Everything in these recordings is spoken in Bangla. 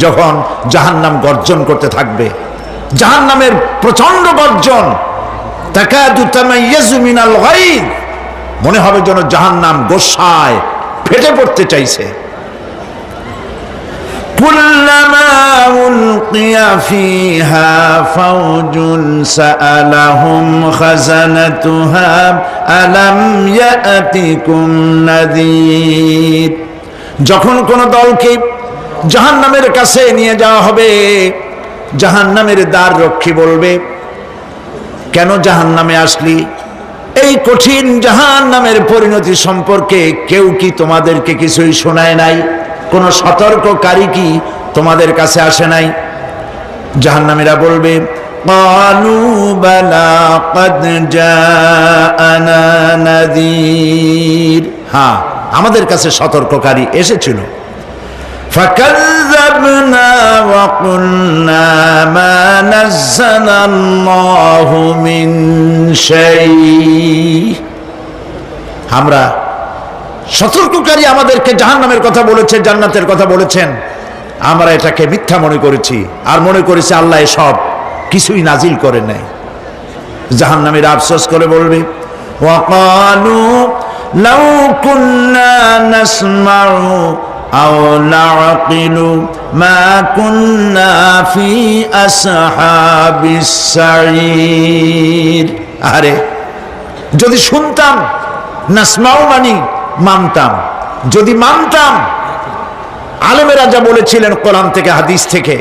যখন জাহান্নাম গর্জন করতে থাকবে, জাহান্নামের প্রচন্ড গর্জন, তাকাদু তামাইয়াজু মিনাল গায়জ, মনে হবে যেন জাহান্নাম গোসায় ফেটে পড়তে চাইছে। কুল্লামা উলকিয়া ফিহা ফাওজুন সাআলাহুম খাযানাতুহা আলাম ইয়াতিকুম নাযীর। যখন কোন দলকে জাহান্নামের কাছে নিয়ে যাওয়া হবে, জাহান্নামের দ্বার রক্ষী বলবে, কেন জাহান্নামে আসলি? এই কঠিন জাহান্নামের পরিণতি সম্পর্কে কেউ কি তোমাদেরকে কিছুই শোনায় নাই? কোন সতর্ককারী কি তোমাদের কাছে আসে নাই? জাহান্নামীরা বলবে, ক্বালু বালা ক্বাদ জাআনা নাযীর, হ্যাঁ আমাদের কাছে সতর্ককারী এসেছিল। ফাকাযযাবনা ওয়া কুলনা মা নাযালাল্লাহু মিন শাই, আমরা সতর্ককারী আমাদেরকে জাহান্নামের কথা বলেছে, জান্নাতের কথা বলেছেন, আমরা এটাকে মিথ্যা মনে করেছি আর মনে করেছি আল্লাহ সব কিছুই নাজিল করে নাই। জাহান্নামীরা আফসোস করে বলবে, ওয়াকালু লাউ কুন্না নাসমাউ আও নাআকিলু মা কুন্না ফি আসহাবিস সাঈর, আরে যদি শুনতাম, নাসমাউ মানি মানতাম, যদি মানতাম, আলেমেরা যা বলেছিলেন কোরআন থেকে হাদিস থেকে,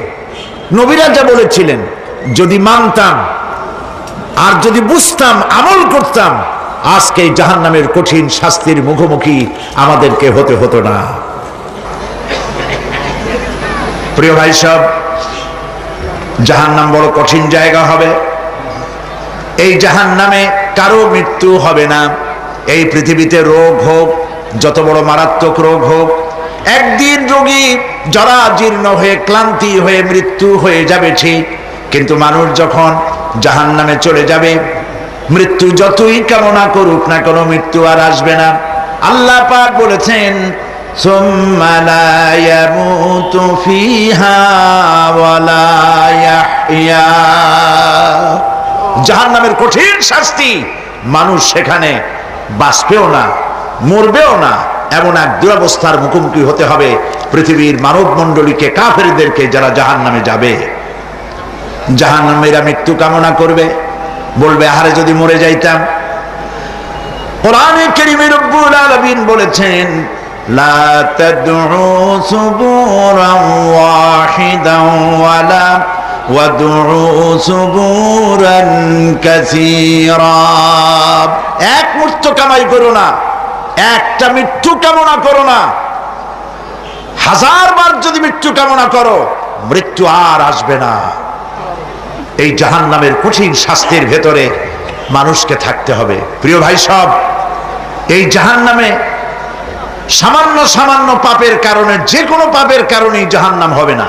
নবীরা যা বলেছিলেন, যদি মানতাম আর যদি বুঝতাম, আমল করতাম, আজকে জাহান্নামের কঠিন শাস্তির মুখোমুখি আমাদেরকে হতে হতো না। প্রিয় ভাই সব, জাহান্নাম বড় কঠিন জায়গা হবে। এই জাহান্নামে কারো মৃত্যু হবে না। এই পৃথিবীতে রোগ হোক, যত বড় মারাত্মক রোগ হোক, একদিন রোগী জরাজীর্ণ হয়ে ক্লান্তি হয়ে মৃত্যু হয়ে যাবে ঠিক, কিন্তু মানুষ যখন জাহান্নামে চলে যাবে, মৃত্যু যতই কামনা করুক না কেন, মৃত্যু আর আসবে না। আল্লাহ পাক বলেছেন, সুম্মা লা ইয়ামুতু ফিহা ওয়া লা ইয়াহইয়া, জাহান্নামের কঠিন শাস্তি, মানুষ সেখানে বাঁচবেও না, মরবেও না, এমন এক দুরবস্থার মুখোমুখি হতে হবে পৃথিবীর মানব মণ্ডলীকে, কাফেরদেরকে, যারা জাহান্নামে যাবে। জাহান্নামীরা মৃত্যু কামনা করবে, বলবে, আহারে যদি মরে যাইতাম। কোরআনে কারীমে রব্বুল আলামিন বলেছেন, লা তাদউ সুবুরান ওয়াহিদান ওয়ালা ওয়াদউ সুবুরান কাসীরা, এক মৃত্যু কামাই করো না, একটা মৃত্যু কামনা করো না, 1000 বার যদি মৃত্যু কামনা করো, মৃত্যু আর আসবে না। এই জাহান্নামের কঠিন শাস্তির ভেতরে মানুষকে থাকতে হবে। প্রিয় ভাই সব, এই জাহান্নামে সামান্য সামান্য পাপের কারণে, যে কোনো পাপের কারণেই জাহান্নাম হবে না।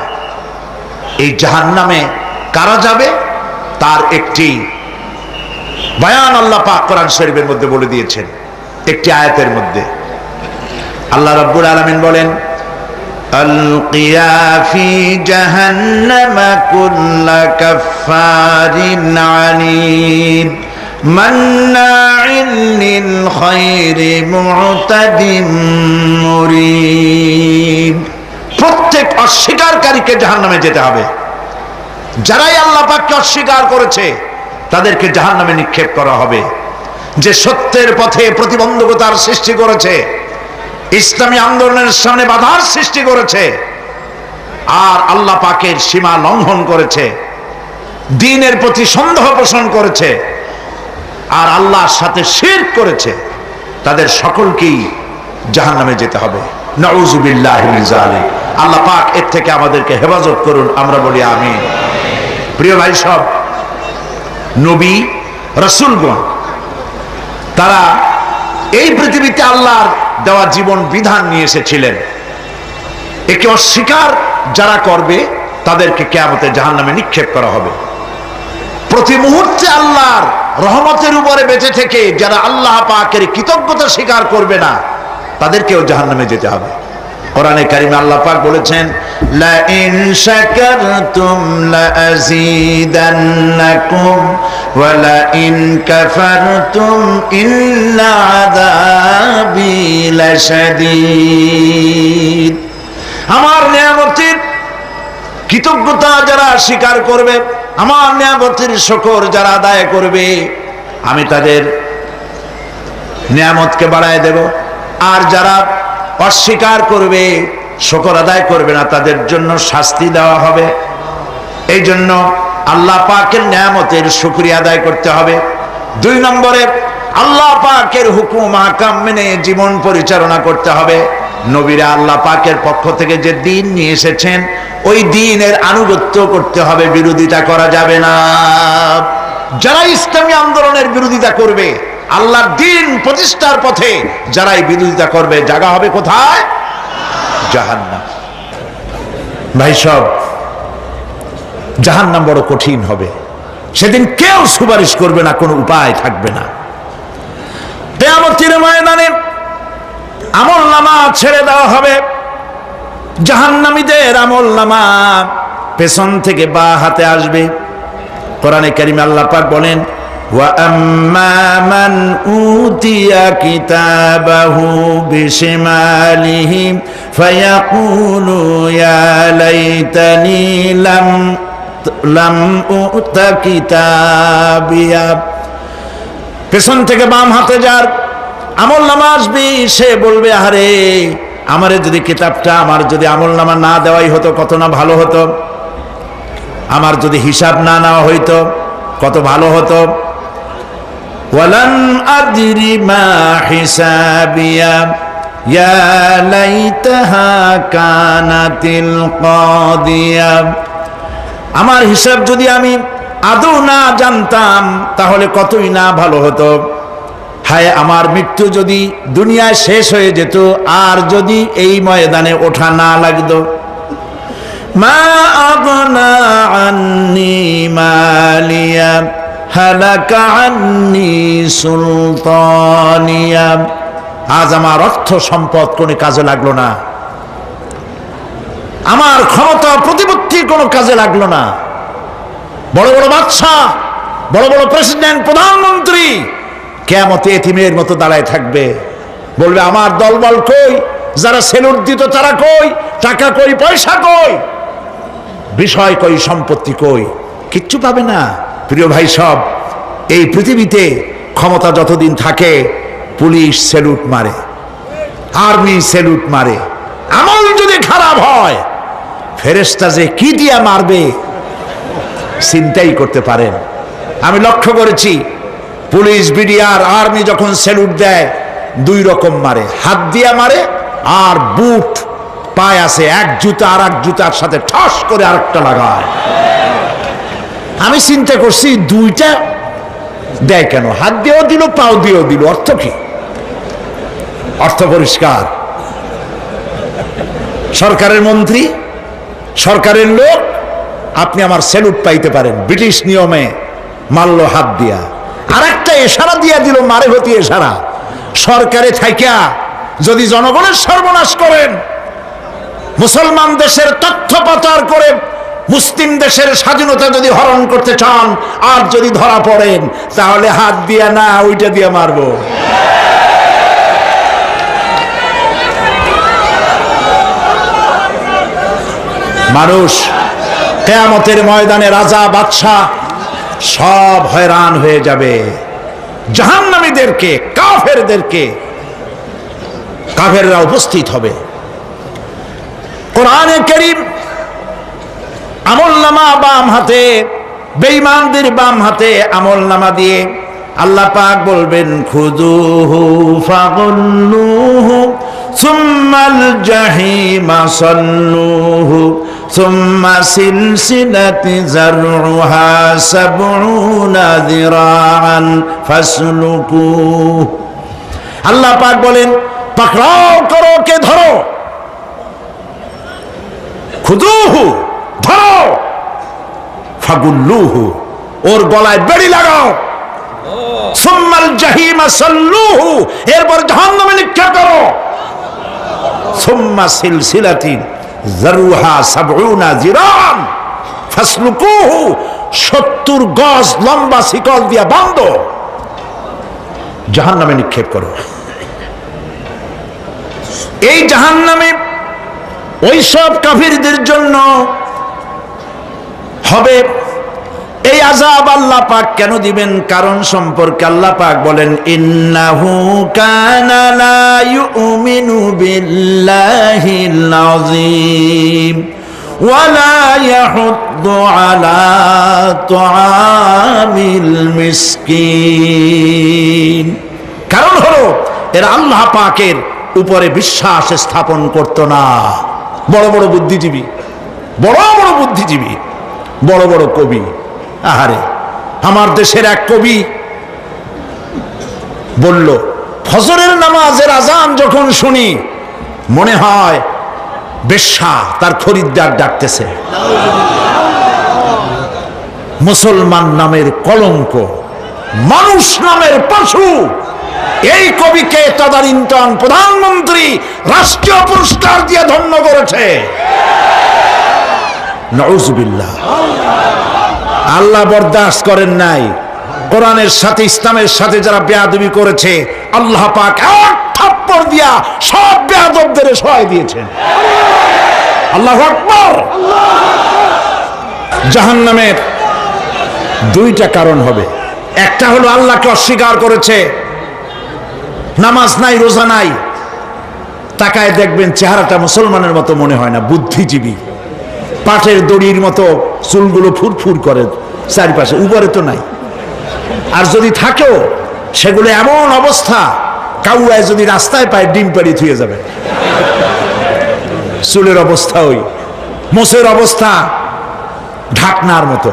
এই জাহান্নামে কারা যাবে তার একটি বয়ান আল্লাহ পাক কোরআন শরীফের মধ্যে বলে দিয়েছেন। একটি আয়াতের মধ্যে আল্লাহ রাব্বুল আলামিন বলেন, আলকিয়া ফি জাহান্নামা কুল্লা কাফফারিন আনিদ মান্নাইন লিল খায়রি মু'তাদিন মুরিব, প্রত্যেক অস্বীকারীকে জাহান্নামে যেতে হবে। যারাই আল্লাহ পাককে অস্বীকার করেছে তাদেরকে জাহান্নামে নিক্ষেপ করা হবে। যে সত্যের পথে প্রতিবন্ধকতার সৃষ্টি করেছে, ইসলামী আন্দোলনের সামনে বাধার সৃষ্টি করেছে, আর আল্লাহ পাকের সীমা লঙ্ঘন করেছে, দ্বীনের প্রতি সন্দেহ পোষণ করেছে, আর আল্লাহর সাথে শিরক করেছে, তাদের সকলকেই জাহান্নামে যেতে হবে। নাউযুবিল্লাহি মিন যালিক। আল্লাহ পাক এর থেকে আমাদেরকে হেফাজত করুন, আমরা বলি আমিন। প্রিয় ভাই সব, নবী রাসূলগণ তারা এই পৃথিবীতে আল্লাহর দেওয়া জীবন বিধান নিয়ে এসেছিলেন। একে অস্বীকার যারা করবে তাদেরকে কিয়ামতে জাহান্নামে নিক্ষেপ করা হবে। প্রতি মুহূর্তে আল্লাহর রহমতের উপরে বেঁচে থেকে যারা আল্লাহ পাকের কৃতজ্ঞতা স্বীকার করবে না, তাদেরকেও জাহান্নামে যেতে হবে। কোরআনে কারিমে আল্লাহ পাক বলেছেন, লা ইন শাকারতুম লা আযীদান্নাকুম ওয়া লা ইন কাফারতুম ইন্না আযাবি লাশাদীদ। আমার নিয়ামতের কৃতজ্ঞতা যারা স্বীকার করবে, আমার নিয়ামতের শুকর যারা আদায় করবে, আমি তাদের নিয়ামতকে বাড়ায় দেব। আর যারা অস্বীকার করবে, শুকর আদায় করবে না, তাদের জন্য শাস্তি দেওয়া হবে। এই জন্য আল্লাহ পাকের নিয়ামতের শুকরিয়া আদায় করতে হবে। 2 নম্বরে আল্লাহ পাকের হুকুম আহকাম মেনে জীবন পরিচালনা করতে হবে। নবীরা আল্লাহ পাকের পক্ষ থেকে যে দ্বীন নিয়ে এসেছেন, ওই দ্বীনের আনুগত্য করতে হবে, বিরোধিতা করা যাবে না। যারা ইসলামী আন্দোলনের বিরোধিতা করবে, আল্লাহর দ্বীন প্রতিষ্ঠার পথে যারাই বিরোধিতা করবে, জায়গা হবে কোথায়? জাহান্নাম। ভাই সব, জাহান্নাম বড় কঠিন হবে। সেদিন কেউ সুপারিশ করবে না, কোনো উপায় থাকবে না। কিয়ামতের ময়দানে আমলনামা ছেড়ে দেওয়া হবে। জাহান্নামীদের আমলনামা পেছন থেকে বা হাতে আসবে। কোরআনে কারিমে আল্লাহ পাক বলেন, ওয়া আম্মা মান উতিয়া কিতাবাহু বিশিমালিহি ফায়াকুলু ইয়া লাইতানি লাম উতা কিতাবিয়া। পেছন থেকে বাম হাতে যার আমলনামা আসবে, সে বলবে, আরে আমারে যদি কিতাবটা, আমার যদি আমলনামা না দেওয়াই হতো, কত না ভালো হতো। আমার যদি হিসাব না নেওয়া হইতো, কত ভালো হতো। ওয়ালাম আদরি মা হিসাবিয়া ইয়া লাইতাহা কানাতিল কাদিয়া। আমার হিসাব যদি আমি আদৌ না জানতাম, তাহলে কতই না ভালো হতো। হায়, আমার মৃত্যু যদি দুনিয়ায় শেষ হয়ে যেত, আর যদি এই ময়দানে ওঠা না লাগতো। মা আগনা আন্নি মালিয়া হালাকা আন্নি সুলতানিয়া। আজ আমার অর্থ সম্পদ কোনো কাজে লাগলো না, আমার ক্ষমতা প্রতিপত্তি কোনো কাজে লাগলো না। বড় বড় বাদশাহ, বড় বড় প্রেসিডেন্ট, প্রধানমন্ত্রী কিয়ামতে এতিমের মতো দাঁড়ায় থাকবে, বলবে, আমার দলবল কই? যারা সেলুট দিত তারা কই? টাকা কই? পয়সা কই? বিষয় কই? সম্পত্তি কই? কিচ্ছু পাবে না। প্রিয় ভাই সব, এই পৃথিবীতে ক্ষমতা যতদিন থাকে, পুলিশ সেলুট মারে, আর্মি সেলুট মারে। আমল যদি খারাপ হয়, ফেরেশতা যে কি দিয়া মারবে চিন্তাই করতে পারেন। আমি লক্ষ্য করেছি, পুলিশ, বিডিআর, আর্মি যখন সেলুট দেয়, 2 রকম মারে। হাত দিয়া মারে, আর বুট পায় আছে, এক জুতা আর এক জুতার সাথে ঠস করে আরেকটা লাগায়। আমি চিন্তা করছি, 2টা দেয় কেন? হাত দিয়েও দিল, পাও দিয়েও দিল, অর্থ কি? অর্থ পরিষ্কার। সরকারের মন্ত্রী, সরকারের লোক, আপনি আমার সেলুট পাইতে পারেন। ব্রিটিশ নিয়মে মারলো হাত দিয়া, আর একটা ইশারা দিয়া দিল, মারে হতি ইশারা। সরকারে থাইকা যদি জনগণের সর্বনাশ করেন, মুসলমান দেশের তথ্য পাচার করে মুসলিম দেশের স্বাধীনতা যদি হরণ করতে চান, আর যদি ধরা পড়েন, তাহলে হাত দিয়া না, ওইটা দিয়া মারবো। মানুষ কিয়ামতের ময়দানে রাজা, বাদশাহ সব হয়রান হয়ে যাবে। জাহান্নামীদেরকে, কাফেরদেরকে, কাফেররা উপস্থিত হবে। কোরআনে কারীম আমলনামা বাম হাতে, বেঈমানদের বাম হাতে আমলনামা দিয়ে আল্লাহ পাক বলবেন, খুযুহু ফাগুল্লুহু সুম্মাল জাহিমা সাল্লুহু সুম্মা সিলসিলাতি যারউহা সাবউনা যিরাআন ফাসলুকুহু। আল্লাহ পাক বলেন, পাকড়াও করো, কে ধরো। খুযুহু, ধরো। ফাগুল্লুহু, ওর গলায় বেড়ি লাগাও। সুম্মাল জাহিমা সাল্লুহু, এরপর জাহান্নামে নিক্ষেপ করো। সুম্মা সিলসিলাতিন যারুহা সাবউনা জিরান ফাসলুকুহু, 70 গজ লম্বা শিকল দিয়া বাঁধো, জাহান্নামে নিক্ষেপ করো। এই জাহান্নামে ওই সব কাফিরদের জন্য হবে এই আযাব। আল্লাহ পাক কেন দিবেন কারণ সম্পর্কে আল্লাহ পাক বলেন, ইন্নাহু কানা লা ইউমিনু বিল্লাহিল আযীম ওয়া লা ইয়াহুদ্দু আলা তুআমিল মিসকিন। কারণ হলো এরা আল্লাহ পাকের উপরে বিশ্বাস স্থাপন করত না। বড় বড় বুদ্ধিজীবী, বড় বড় বুদ্ধিজীবী, বড় বড় কবি। আহারে, আমার দেশের এক কবি বলল, ফজরের নামাজের আজান যখন শুনি মনে হয় বেশ্যা তার খরিদ্দার ডাকতেছে। মুসলমান নামের কলঙ্ক, মানুষ নামের পশু। এই কবিকে তদানীন্তন প্রধানমন্ত্রী রাষ্ট্রীয় পুরস্কার দিয়ে ধন্য করেছে। নাউযুবিল্লাহ। আল্লাহ বরদাস্ত করেন নাই। কোরআনের সাথে ইসলামের সাথে যারা বেয়াদবি করেছে আল্লাহ পাক এক থাপ্পড় দিয়া সব বেয়াদবদের সহায় দিয়েছেন। আল্লাহু আকবার। জাহান্নামের দুইটা কারণ হবে। একটা হলো আল্লাহকে অস্বীকার করেছে, নামাজ নাই, রোজা নাই, তাকায় দেখবেন চেহারাটা মুসলমানের মতো মনে হয় না, বুদ্ধিজীবী, পাটের দড়ির মতো চুলগুলো ফুরফুর করে চারিপাশে, উপরে তো নাই। আর যদি থাকেও সেগুলো এমন অবস্থা, কাউয়ায় যদি রাস্তায় পায় ডিম পাড়ি থুয়ে যাবে। চুলের অবস্থা ওই, মোষের অবস্থা ঢাকনার মতো।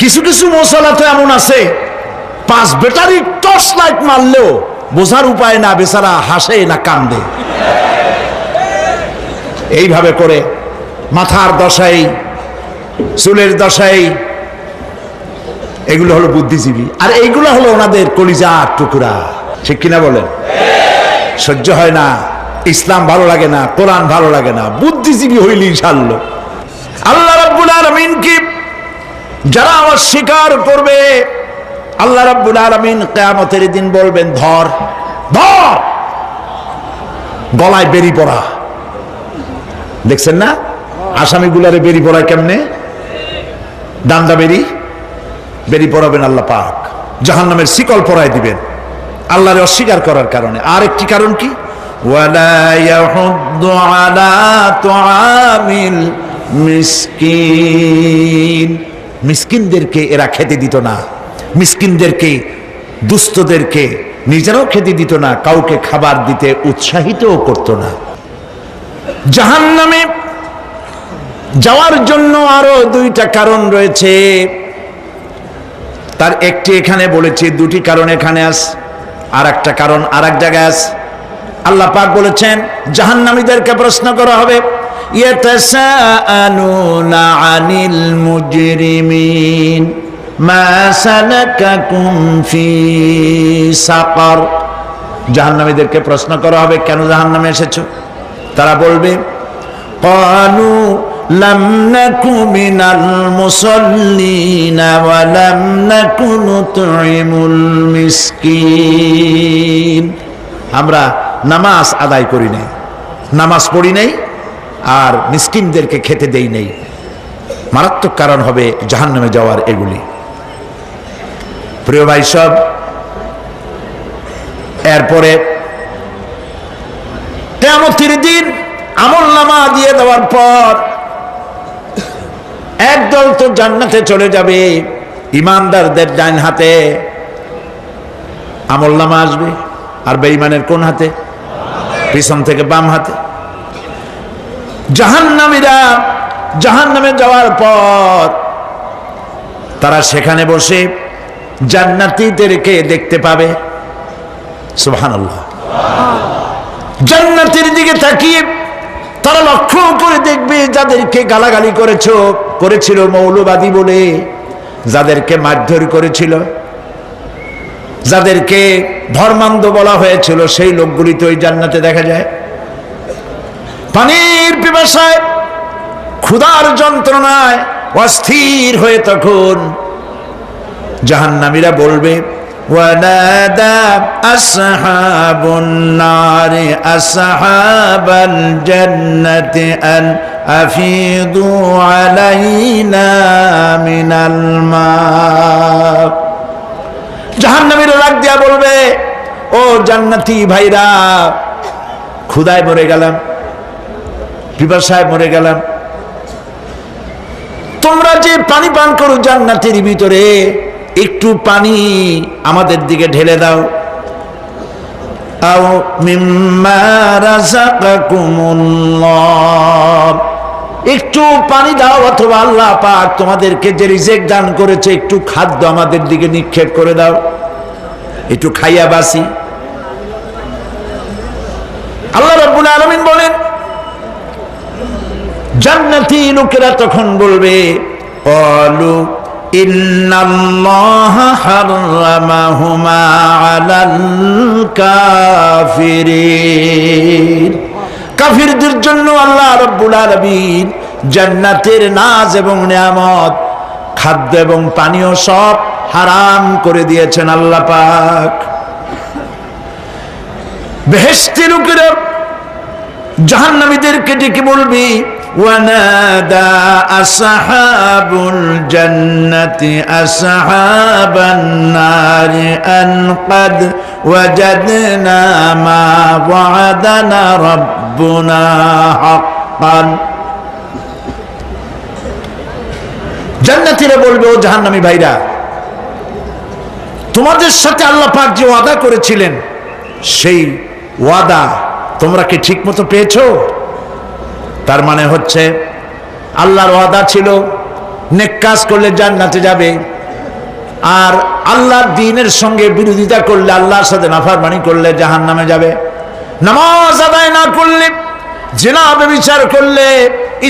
কিছু কিছু মশলা তো এমন আছে 5 ব্যাটারি টর্চ লাইট মারলেও বোঝার উপায় না, বেচারা হাসে না কান্দে। এইভাবে করে মাথার দশাই, চুলের দশাই, এগুলো হলো বুদ্ধিজীবী। আর এইগুলো হলো ওনাদের কলিজার টুকরা। ঠিক কিনা বলেন? সহ্য হয় না, ইসলাম ভালো লাগে না, কোরআন ভালো লাগে না, বুদ্ধিজীবী হইলি ইনশাআল্লাহ। আল্লাহ রাব্বুল আলামিন কি যারা অস্বীকার করবে, আল্লাহ রাব্বুল আলামিন কিয়ামতের দিন বলবেন, ধর ধর, গলায় বেরি পড়া। দেখছেন না আসামিগুলারে বেরি পড়ায় কেমনে? ডান্ডা বেরি পড়াবেন আল্লাহ পাক, জাহান্নামের শিকল পরায় দিবেন আল্লাহরে অস্বীকার করার কারণে। আর একটি কারণ কি? ওয়ালা ইয়াহুদ্দু আলা তুআমিল মিসকিন। মিসকিনদেরকে এরা খেতে দিত না, মিসকিনদেরকে, দুস্থদেরকে নিজেরাও খেতে দিত না, কাউকে খাবার দিতে উৎসাহিতও করত না। জাহান্নামে যাওয়ার জন্য আরো দুইটা কারণ রয়েছে, তার একটি এখানে বলেছি, দুটি কারণ এখানে আছে, আর একটা কারণ আর এক জায়গায় আছে। আল্লাহ পাক বলেছেন জাহান্নামীদেরকে প্রশ্ন করা হবে, ইয়াতাসাআলুনা আনিল মুজরিমিন মা সালাকাকুম ফি সাকার। জাহান্নামীদেরকে প্রশ্ন করা হবে, কেন জাহান্নামে এসেছো? তারা বলবে, ক্বালু লাম নাকু মিনাল মুসাল্লিনা ওয়া লাম নাকু নুতঈমুল মিসকিন। আমরা নামাজ আদায় করি নাই, নামাজ পড়ি নাই, আর মিসকিনদেরকে খেতে দেই নাই। মারাত্মক কারণ হবে জাহান্নামে যাওয়ার এগুলি। প্রিয় ভাই সব, এরপরে কিয়ামতের দিন আমলনামা দিয়ে দেওয়ার পর একদল তো জান্নাতে চলে যাবে, ইমানদারদের ডান হাতে আমলনামা আসবে, আর বেঈমানের কোন হাতে? পিছন থেকে বাম হাতে। জাহান্নামীরা জাহান্নামে যাওয়ার পর তারা সেখানে বসে জান্নাতীদেরকে দেখতে পাবে। সুবহানাল্লাহ। জান্নাতের দিকে তাকিয়ে তারা লক্ষ্য করে দেখবে যাদেরকে গালাগালি করেছিল মৌলবাদী বলে, যাদেরকে মারধর করেছিল, যাদেরকে ধর্মান্ধ বলা হয়েছিল সেই লোকগুলি তো ওই জান্নাতে দেখা যায়। পানির পিপাসায় ক্ষুধার যন্ত্রণায় অস্থির হয়ে তখন জাহান্নামীরা বলবে, ওয়ানাদা আসহাবুন নারি আসহাবাল জান্নাতি আন আফিদু আলাইনা মিনাল মা। জাহান্নামীরা ডাক দিয়া বলবে, ও জান্নাতি ভাইরা, ক্ষুধায় মরে গেলাম, পিপাসায় মরে গেলাম, তোমরা যে পানি পান করো জান্নাতের ভিতরে, একটু পানি আমাদের দিকে ঢেলে দাও। আও মিম্মা রাযাকাকুমুল্লাহ, একটু পানি দাও, অথবা আল্লাহ পাক তোমাদেরকে যে রিজিক দান করেছে একটু খাদ্য আমাদের দিকে নিক্ষেপ করে দাও, একটু খাইয়া বাসি। আল্লাহ রাব্বুল আলামিন বলেন, জান্নাতি লোকেরা তখন বলবে, ক্বালু ইন্নাল্লাহা হারামাহুমা আলাল কাফিরিন, কাফিরদের জন্য আল্লাহ রাব্বুল আলামিন জান্নাতের নাজ এবং নিয়ামত, খাদ্য এবং পানীয় সব হারাম করে দিয়েছেন আল্লাহ পাক। বেহেশতি লোকেরা জাহান্নামীদেরকে ডেকে বলবি, ওয়ানাদা আসহাবুল জান্নাতি আসহাবান নারি আন ক্বাদ ওয়াজাদনা মা ওয়া'আদানা রাব্বুনা হাক্কান। জান্নাতীরা বলবে, ও জাহান্নামী ভাইরা, তোমাদের সাথে আল্লাহ পাক যে ওয়াদা করেছিলেন সেই ওয়াদা তোমরা কি ঠিক মতো পেয়েছো? তার মানে হচ্ছে আল্লাহর ওয়াদা ছিল নেক কাজ করলে জান্নাতে যাবে, আর আল্লাহর দ্বীনের সঙ্গে বিরোধিতা করলে, আল্লাহর সাথে নাফরমানি করলে জাহান্নামে যাবে। নামাজ আদায় না করলে, জিনা ব্যভিচার করলে,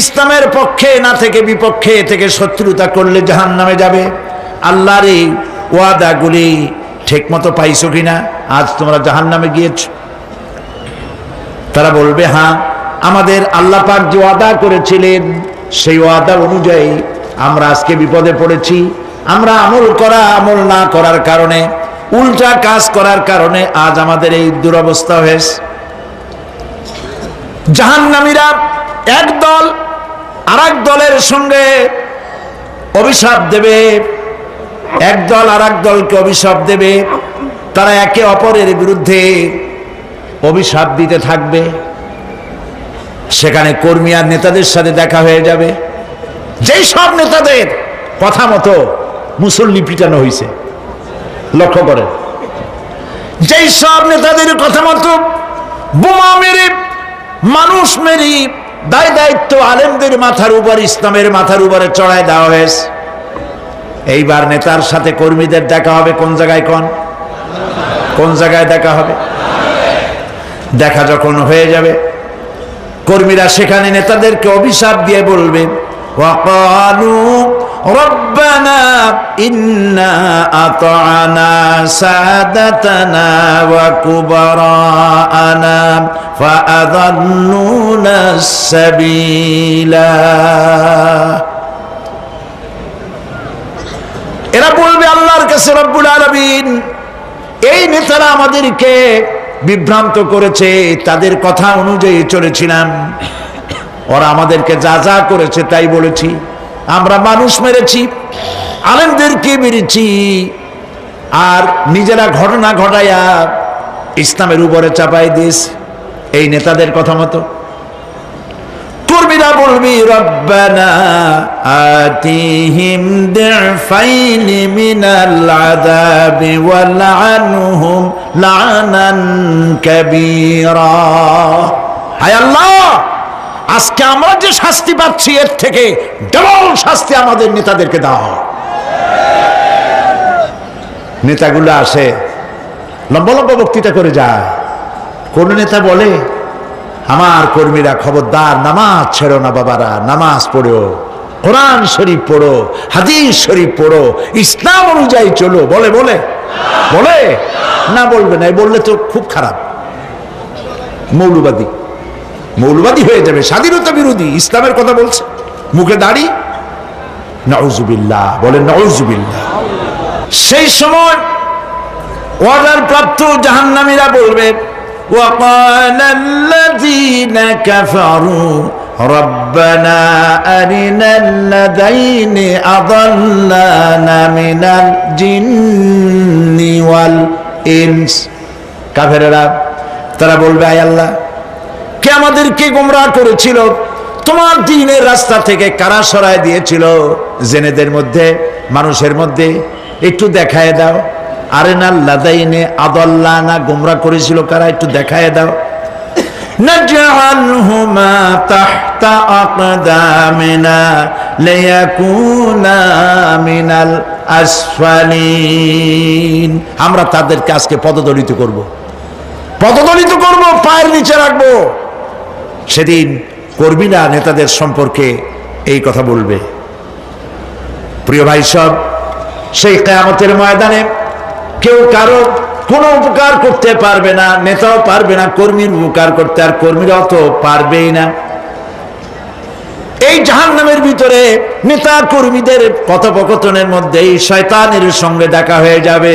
ইসলামের পক্ষে না থেকে বিপক্ষে থেকে শত্রুতা করলে জাহান্নামে যাবে। আল্লাহর এই ওয়াদাগুলি ঠিক মতো পাইছো কিনা? আজ তোমরা জাহান্নামে গিয়েছো। তারা বলবে, হ্যাঁ, আমাদের আল্লাহ পাক যে ওয়াদা করেছিলেন সেই ওয়াদা অনুযায়ী আমরা আজকে বিপদে পড়েছি। আমরা আমল না করার কারণে, উল্টা কাজ করার কারণে আজ আমাদের এই দুরবস্থা হয়েছে। জাহান্নামীরা এক দল আরেক দলের সঙ্গে অভিশাপ দেবে, এক দল আরেক দলকে অভিশাপ দেবে। তারা একে অপরের বিরুদ্ধে অভিশাপ দিতে থাকবে। সেখানে কর্মী আর নেতাদের সাথে দেখা হয়ে যাবে। যেই সব নেতাদের কথা মতো মুসল্লি পিটানো হয়েছে, লক্ষ্য করেন, যেই সব নেতাদের কথা মতো বোমা মেরে, মানুষ মেরে, দায় দায়িত্ব আলেমদের মাথার উপর, ইসলামের মাথার উপরে চড়ায় দেওয়া হয়েছে। এইবার নেতার সাথে কর্মীদের দেখা হবে কোন জায়গায়? কোন জায়গায় দেখা হবে? দেখা যখন হয়ে যাবে, কর্মীরা সেখানে নেতাদেরকে অভিশাপ দিয়ে বলবে, ওয়াকালু রব্বানা ইন্না আতা'না সাদাতানা ওয়া কুবারা'না ফাআযাল্লুনা সাবিলা। এরা বলবে আল্লাহর কাছে, রব্বুল আলামিন, এই নেতারা আমাদেরকে বিভ্রান্ত করেছে, তাদের কথা অনুযায়ী চলেছিলাম, ওরা আমাদেরকে যা যা করেছে তাই বলেছি। আমরা মানুষ মেরেছি, আলেমদেরকে মেরেছি, আর নিজেরা ঘটনা ঘটাইয়া ইসলামের উপরে চাপাই দিয়েছি এই নেতাদের কথা মতো। কর্মীরা বলবি, রব্বানা আতিহিম দিফাইনি মিনাল আযাবি ওয়ালআনহুম লা'নান কাবীরা। হায় আল্লাহ, আজকে আমরা যে শাস্তি পাচ্ছি এর থেকে ডবল শাস্তি আমাদের নেতাদেরকে দাও। নেতাগুলো আসে, লম্বা লম্বা বক্তৃতা করে যায়। কোন নেতা বলে, আমার কর্মীরা খবরদার, নামাজ ছেড়ো না বাবারা, নামাজ পড়ো, কোরআন শরীফ পড়ো, হাদিস শরীফ পড়ো, ইসলাম অনুযায়ী চলো। বলে বলে না, বলবে না, বললে তো খুব খারাপ, মৌলবাদী মৌলবাদী হয়ে যাবে, স্বাধীনতা বিরোধী, ইসলামের কথা বলছে, মুখে দাড়ি, নাউজুবিল্লাহ, বলেন নাউজুবিল্লাহ। সেই সময় অর্ডার প্রাপ্ত জাহান্নামীরা বলবে وقال الذين كفروا ربنا أرنا الذين أضلانا من الجن والإنس। কাফেররা তারা বলবে, আয় আল্লাহ, কে আমাদেরকে গোমরাহ করেছিল, তোমার দ্বীনের রাস্তা থেকে কারা সরায় দিয়েছিল, জেনেদের মধ্যে মানুষের মধ্যে একটু দেখায় দাও। আরেনাল লাদাইনে আদাল্লানা, গোমরাহ করেছিল কারা, একটু দেখায় দাও। নাজআলহুমা তাহতা আকদামিনা লিয়াকুনা মিনাল আসফালিন। আমরা তাদেরকে আজকে পদদলিত করব, পদদলিত করব, পায়ের নিচে রাখবো। সেদিন কর্মীরা নেতাদের সম্পর্কে এই কথা বলবে। প্রিয় ভাই সব, সেই কিয়ামতের ময়দানে কেউ কারো কোনো উপকার করতে পারবে না, নেতাও পারবে না কর্মীর উপকার করতে, আর কর্মীরাও তো পারবেই না। এই জাহান্নামের ভিতরে নেতা কর্মীদের কথোপকথনের মধ্যেই শয়তানের সঙ্গে দেখা হয়ে যাবে।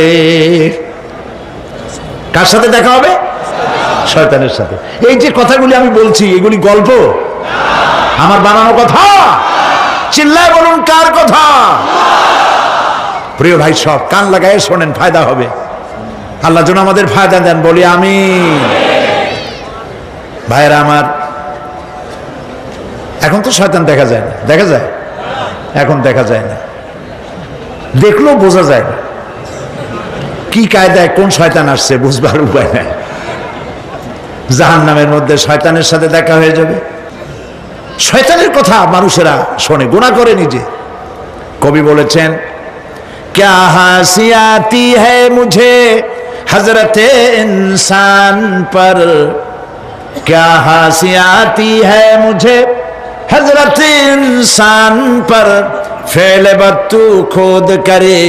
কার সাথে দেখা হবে? শয়তানের সাথে। এই যে কথাগুলি আমি বলছি, এগুলি গল্প, আমার বানানো কথা? চিল্লায় বলুন, কার কথা? প্রিয় ভাই সব, কান লাগায় শোনেন, ফায়দা হবে। আল্লাহ যেন আমাদের ফায়দা দেন, বলি আমিন। ভাইরা আমার, এখন তো শয়তান দেখা যায় না, দেখা যায়? এখন দেখা যায় না, দেখলেও বোঝা যায় না কি কায়দায় কোন শয়তান আসছে, বুঝবার উপায় নাই। জাহান্নামের মধ্যে শয়তানের সাথে দেখা হয়ে যাবে। শয়তানের কথা মানুষেরা শোনে, গুনাহ করে নিজে। কবি বলেছেন, क्या हंसी आती है मुझे हजरत इंसान पर, क्या हंसी आती है मुझे हजरत इंसान पर, फेल बत्तू खुद करे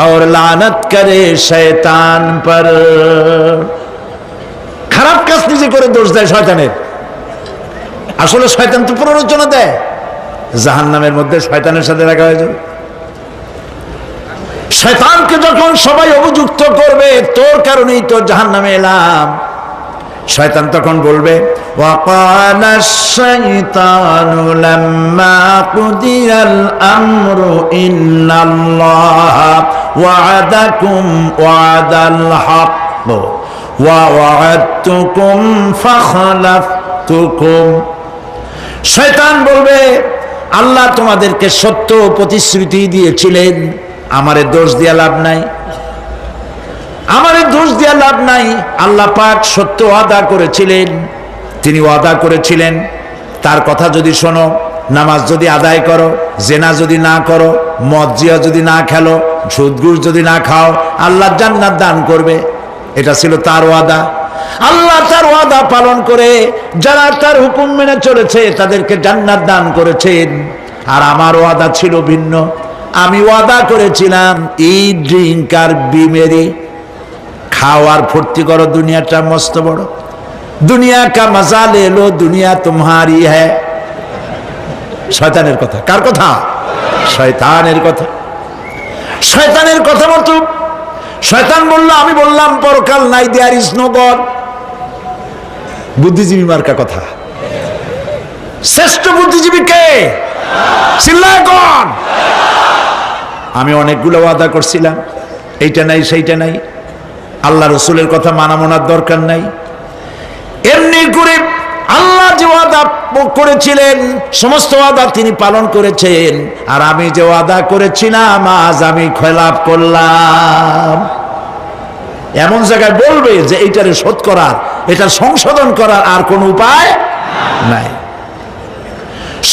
और लानत करे शैतान पर। খারাপ কাজ নিজে করে দোষ দেয় শয়তানের। আসলে শয়তান তো প্ররোচনা দেয়। জাহান্নামের মধ্যে শয়তানের সাথে দেখা হয়ে যাবে। শয়তানকে যখন সবাই অভিযুক্ত করবে, তোর কারণেই তো জাহান্নামে এলাম, শয়তান তখন বলবে, ওয়াকালা শাইতানু লাম্মা কুদিয়াল আমরু ইন্নাল্লাহা ওয়া'আদাকুম ওয়া'দাল হক ওয়া ওয়া'আদতুকুম ফাখলাফতুকুম। শয়তান বলবে, আল্লাহ তোমাদেরকে সত্য প্রতিশ্রুতি দিয়েছিলেন, আমারে দোষ দিয়া লাভ নাই, আমারে দোষ দিয়া লাভ নাই। আল্লাহ পাক সত্য ওয়াদা করেছিলেন, তিনি ওয়াদা করেছিলেন তার কথা যদি শোনো, নামাজ যদি আদায় করো, জেনা যদি না করো, মদ জিয়া যদি না খেলো, সুদ ঘুষ যদি না খাও, আল্লাহ জান্নাত দান করবে। এটা ছিল তার ওয়াদা। আল্লাহ তার ওয়াদা পালন করে যারা তার হুকুম মেনে চলেছে তাদেরকে জান্নাত দান করেছেন। আর আমার ওয়াদা ছিল ভিন্ন। আমি ওয়াদা করেছিলাম, ইট, ড্রিঙ্ক আর বিমেরি, খাওয়ার ফুর্তি করো, দুনিয়াটা মস্ত বড়, দুনিয়া কা মজা লে লো, দুনিয়া তোমারি হ্যায়। শয়তানের কথা। কার কথা? শয়তানের কথা। শয়তানের কথা মতো শয়তান বলল, আমি বললাম পরকাল নাই, দেয়ার ইজ নো গড। বুদ্ধিজীবী মার্কা কথা। শ্রেষ্ঠ বুদ্ধিজীবী কে? চিল্লায় কোন? আমি অনেকগুলো ওয়াদা করছিলাম, এইটা নাই সেইটা নাই, আল্লাহ রসুলের কথা মানা মনার দরকার নাই। এমনি করে আল্লাহ যে ওয়াদা করেছিলেন সমস্ত ওয়াদা তিনি পালন করেছেন, আর আমি যে ওয়াদা করেছিলাম আজ আমি খেলাপ করলাম। এমন জায়গায় বলবে যে এইটারে শোধ করার, এটা সংশোধন করার আর কোন উপায় নাই।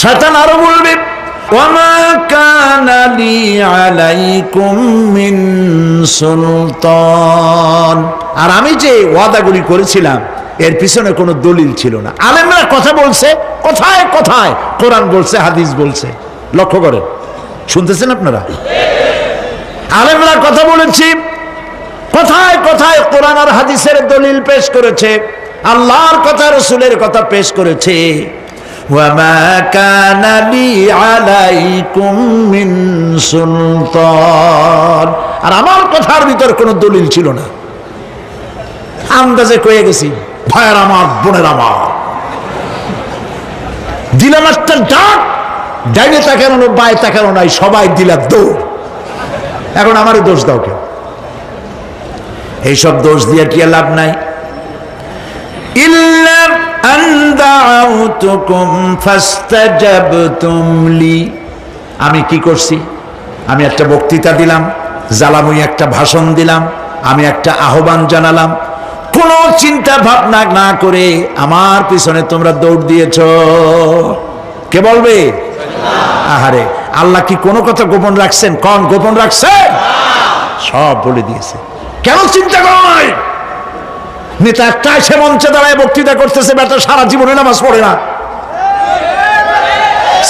শয়তান আরো বলবে, ওয়ামা কানা লি আলাইকুম মিন সুলতান, আর আমি যে ওয়াদাগুলি করেছিলাম এর পিছনে কোনো দলিল ছিল না। আলেমরা কথা বলছে, কথায় কথায় কোরআন বলছে, হাদিস বলছে। লক্ষ্য করেন, শুনতেছেন আপনারা? আলেমরা কথা বলেছি, কথায় কথায় কোরআন আর হাদিসের দলিল পেশ করেছে, আল্লাহর কথা রাসূলের কথা পেশ করেছে। ওয়ামা কানা লি আলাইকুম মিন সুলতান, আর আমার কথার ভিতর কোনো দলিল ছিল না, আন্দাজে কয়ে গেছি। ভাইয়ের আমার, বোনের আমার, দিলাম একটা ডাক, ডাইনে তাকানো বায়ে তাকানো নাই, সবাই দিলা দৌড়। এখন আমারই দোষ দাও কেউ? এইসব দোষ দিয়ে কি লাভ নাই। ইল্লা আন দাউতুকুম ফাস্তাজাবতুম লি, আমি কি করছি? আমি একটা বক্তৃতা দিলাম, জ্বালাময়ী একটা ভাষণ দিলাম, আমি একটা আহ্বান জানালাম, কোনো চিন্তা ভাবনা না করে আমার পিছনে তোমরা দৌড় দিয়েছ। কে বলবে? আহারে, আল্লাহ কি কোনো কথা গোপন রাখছেন? কোন গোপন রাখছেন? সব বলে দিয়েছে। কেন চিন্তা করো নাই? নেতা একটা এসে মঞ্চে দাঁড়ায় বক্তৃতা করতেছে, বেটা সারা জীবনে নামাজ পড়ে না,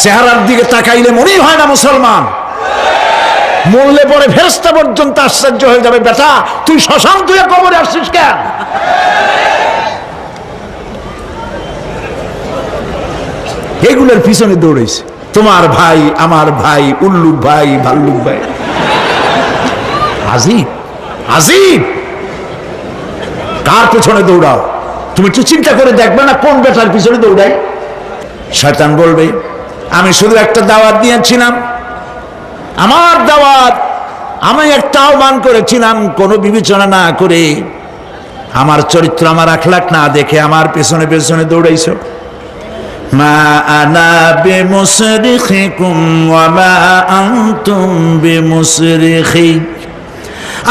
চেহারার দিকে তাকাইলে মনেই হয় না মুসলমান, মরলে পরে ফেরেশতা পর্যন্ত আশ্চর্য হয়ে যাবে, বেটা তুই শ্মশান তুই কবরে আসছিস কেন? এগুলোর পিছনে দৌড়েছে তোমার ভাই, আমার ভাই, উল্লুক ভাই, ভাল্লুক ভাই। আজিব আজিব, কার পিছনে দৌড়াও? তুমি একটু চিন্তা করে দেখবে না কোন বেটার পিছনে দৌড়াই? শয়তান বলবে আমি শুধু একটা দাওয়াত দিয়েছিলাম, আমার দাওয়াত, আমি একটা আহ্বান করেছিলাম, কোনো বিবেচনা না করে, আমার চরিত্র, আমার আখলাক না দেখে আমার পেছনে পেছনে দৌড়াইছো। মা আনা বিমুসরিখিকুম ওয়া মা আনতুম বিমুসরিখি,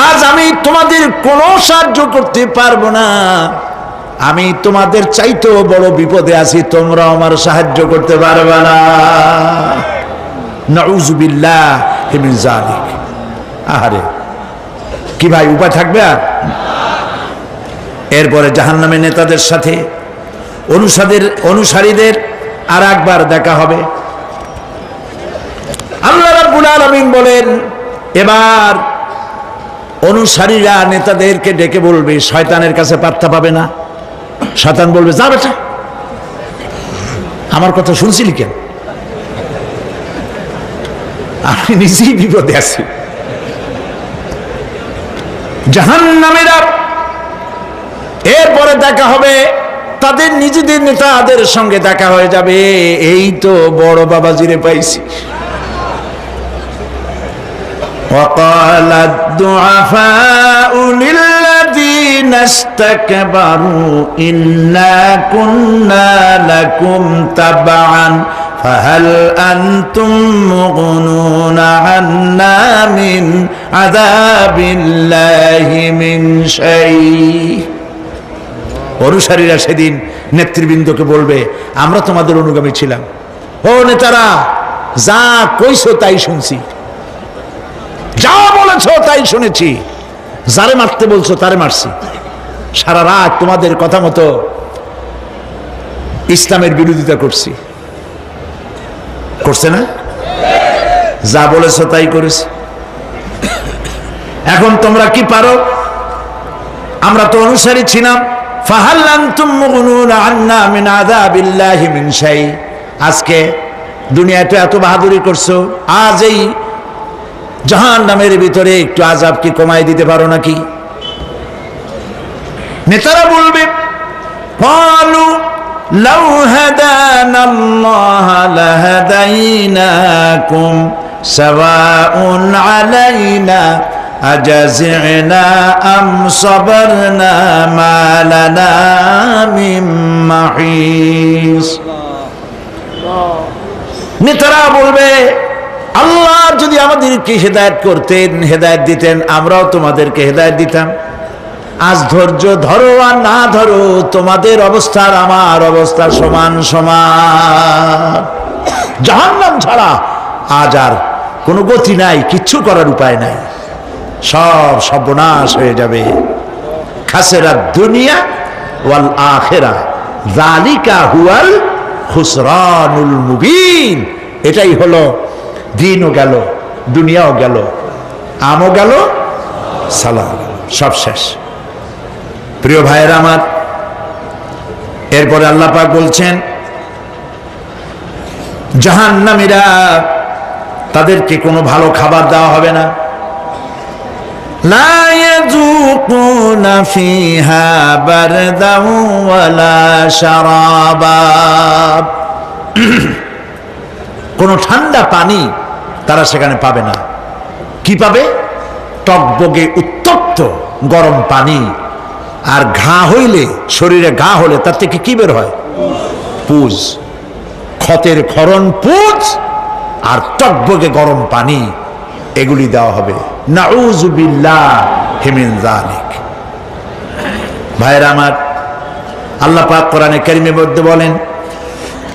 আজ আমি তোমাদের কোনো সাহায্য করতে পারবো না, আমি তোমাদের চাইতেও বড় বিপদে আছি, তোমরা আমার সাহায্য করতে পারবে না। নাউযুবিল্লাহি মিন যালিক। আহারে, কি ভাই উপায় থাকবে আর? এরপরে জাহান্নামের নেতাদের সাথে অনুসারীদের আর একবার দেখা হবে। আল্লাহ রাব্বুল আলামিন বলেন, এবার অনুসারীরা নেতাদেরকে ডেকে বলবে, শয়তানের কাছে পাত্তা পাবে না। শয়তান বলবে, যা বেটা, আমার কথা শুনছিলি কেন? আমি নিজেই বিপদে আছি। জাহান্নামীরা এরপরে দেখা হবে, তাদের নিজেদের নেতাদের সঙ্গে দেখা হয়ে যাবে, এই তো বড় বাবাজিরে পাইছি। وقال الضعفاء للذين استكبروا إنا كنا لكم تبعا فهل أنتم مغنون عنا من عذاب الله من شيء। অনুসারীরা সেদিন নেতৃবৃন্দকে বলবে, আমরা তোমাদের অনুগামী ছিলাম, ও নেতারা, যা কইছো তাই শুনছি, যা বলেছ তাই শুনেছি, যারে মারতে বলছো তারে মারছি, সারা রাত তোমাদের কথা মতো ইসলামের বিরোধিতা করছি। করছে না? যা বলেছ তাই করেছি। এখন তোমরা কি পারো? আমরা তো অনুসারী ছিলাম। ফাহাল আনতুম মুগনুনা আন্না মিন আযাবিল্লাহি মিন শাই। আজকে দুনিয়াতে এত বাহাদুরি করছো, আজ এই জাহান্নামের ভিতরে একটু আযাব কি কমাই দিতে পারো নাকি? নেতারা বলবে, ক্বালু লাউ হাদানাল্লাহু লাহাদাইনাকুম সাওয়াউন আলাইনা আজাজি'না আম সাবারনা মা লানা মিন মাহিস। নেতারা বলবে, আল্লাহ যদি আমাদেরকে হেদায়েত করতেন, হেদায়েত দিতেন, আমরাও তোমাদেরকে হেদায়েত দিতাম। আজ ধৈর্য ধরো আর না ধরো, তোমাদের অবস্থা আর আমার অবস্থা সমান সমান। জাহান্নাম ছাড়া আজ আর কোনো গতি নাই, কিচ্ছু করার উপায় নাই, সব সর্বনাশ হয়ে যাবে। খাসিরাত দুনিয়া ওয়াল আখিরা যালিকা হুয়াল খুসরানুল মুবিন। এটাই হলো, দিনও গেল, দুনিয়াও গেল, আমও গেল, সালাম। সব শেষ। প্রিয় ভাইয়েরা আমার, এরপরে আল্লাহ পাক বলছেন জাহান্নামীরা তাদেরকে কোনো ভালো খাবার দেওয়া হবে না। লা ইয়াযুকুনা ফিহা বারদাও ওয়ালা শারাবা, কোনো ঠান্ডা পানি তারা সেখানে পাবে না। কি পাবে? টকবগে উত্তপ্ত গরম পানি। আর ঘা হইলে, শরীরে ঘা হলে তার থেকে কি বের হয়? পুজ, ক্ষতের ক্ষরণ পুজ আর টকবগে গরম পানি, এগুলি দেওয়া হবে। নাউযু বিল্লাহি মিন যালিক। ভাইরা আমার, আল্লাহ পাক কোরআনে কারীমের মধ্যে বলেন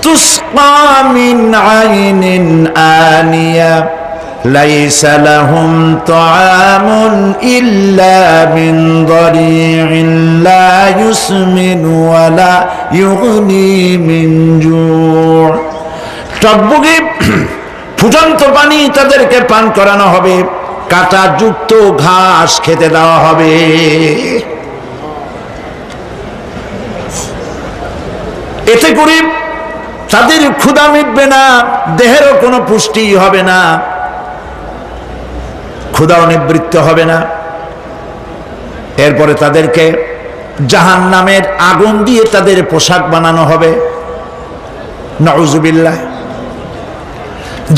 তুসকা মিন আইনিন আনিয়া লাইসা লাহুম তুআমুন ইল্লা মিন দারি'in লা ইউসমিনু ওয়া লা ইউগনি মিন জু'। টকবগে ফুটন্ত পানি তাদেরকে পান করানো হবে, কাঁটা যুক্ত ঘাস খেতে দেওয়া হবে। এতে করে তাদের ক্ষুধা মিটবে না, দেহেরও কোনো পুষ্টি হবে না, ক্ষুধাও নিবৃত্ত হবে না। এরপরে তাদেরকে জাহান্নামের আগুন দিয়ে তাদের পোশাক বানানো হবে। নাউযুবিল্লাহ।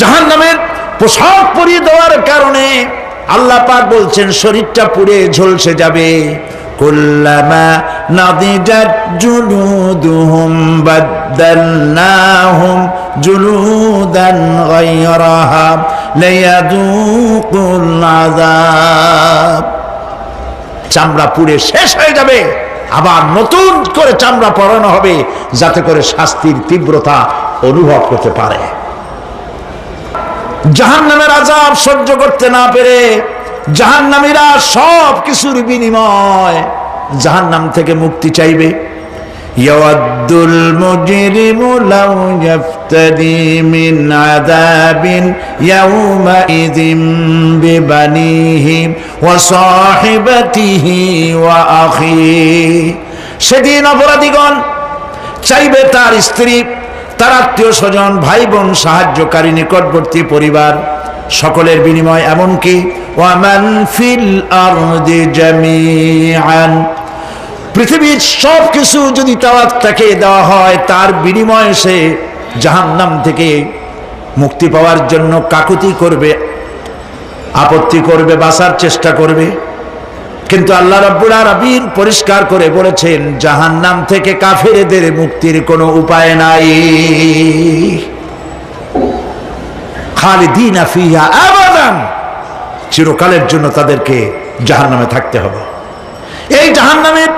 জাহান্নামের পোশাক পরিয়ে দেওয়ার কারণে আল্লাহ পাক বলছেন শরীরটা পুড়ে ঝলসে যাবে। কুল্লামা নাদিজাত জুলুদুহুম বাদদালনাহুম জুলুদান গায়রাহা লিয়াযুকুল আযাব। চামড়া পুড়ে শেষ হয়ে যাবে, আবার নতুন করে চামড়া পরানো হবে যাতে করে শাস্তির তীব্রতা অনুভব করতে পারে। জাহান্নামের আযাব সহ্য করতে না পেরে জাহান্নামীরা সব কিছুর বিনিময় জাহান্নাম থেকে মুক্তি চাইবে। ইয়াওয়াদ্দুল মুজরিমু লাউ ইয়াফতাদি মিন আযাবিন ইয়াওমাইযিন বিবানিহি ওয়া সাহিবাতিহি ওয়া আখিহি। সেদিন অপরাধীগণ চাইবে তার স্ত্রী, তার আত্মীয় স্বজন, ভাই বোন, সাহায্যকারী, নিকটবর্তী পরিবার সকলের বিনিময়, এমনকি ওয়ামান ফিল আরদি জামিআন, পৃথিবীর সব কিছু যদি তাকে দেওয়া হয় তার বিনিময়ে সে জাহান্নাম থেকে মুক্তি পাওয়ার জন্য কাকুতি করবে, আপত্তি করবে, বাঁচার চেষ্টা করবে। কিন্তু আল্লাহ রাব্বুল আলামিন পরিষ্কার করে বলেছেন জাহান্নাম থেকে কাফেরদের মুক্তির কোনো উপায় নাই। খালিদিনা ফিহা আবাদান, চিরকালের জন্য তাদেরকে জাহান্নামে থাকতে হবে। এই জাহান্নামের